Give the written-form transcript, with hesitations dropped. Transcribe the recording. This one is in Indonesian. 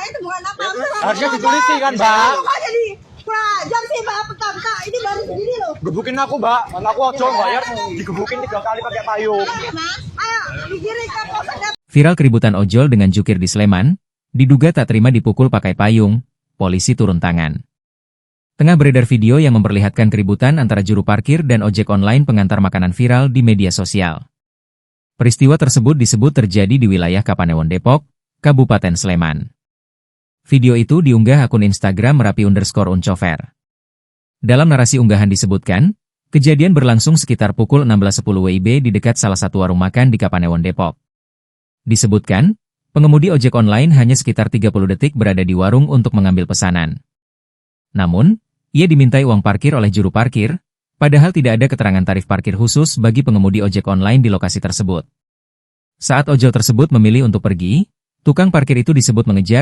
itu bukan apa. Harusnya ditulis sih kan, Mbak. Kok jadi jam sih Mbak peka ini baru segini loh. Gebukin aku, Mbak. Mana aku ojo bayar digebukin 3 kali pakai payung. Mas, ayo digiring ke polsek. Viral keributan ojol dengan jukir di Sleman, diduga tak terima dipukul pakai payung, polisi turun tangan. Tengah beredar video yang memperlihatkan keributan antara juru parkir dan ojek online pengantar makanan viral di media sosial. Peristiwa tersebut disebut terjadi di wilayah Kapanewon Depok, Kabupaten Sleman. Video itu diunggah akun Instagram Merapi_Uncover. Dalam narasi unggahan disebutkan, kejadian berlangsung sekitar pukul 16.10 WIB di dekat salah satu warung makan di Kapanewon Depok. Disebutkan, pengemudi ojek online hanya sekitar 30 detik berada di warung untuk mengambil pesanan. Namun, ia dimintai uang parkir oleh juru parkir, padahal tidak ada keterangan tarif parkir khusus bagi pengemudi ojek online di lokasi tersebut. Saat ojol tersebut memilih untuk pergi, tukang parkir itu disebut mengejar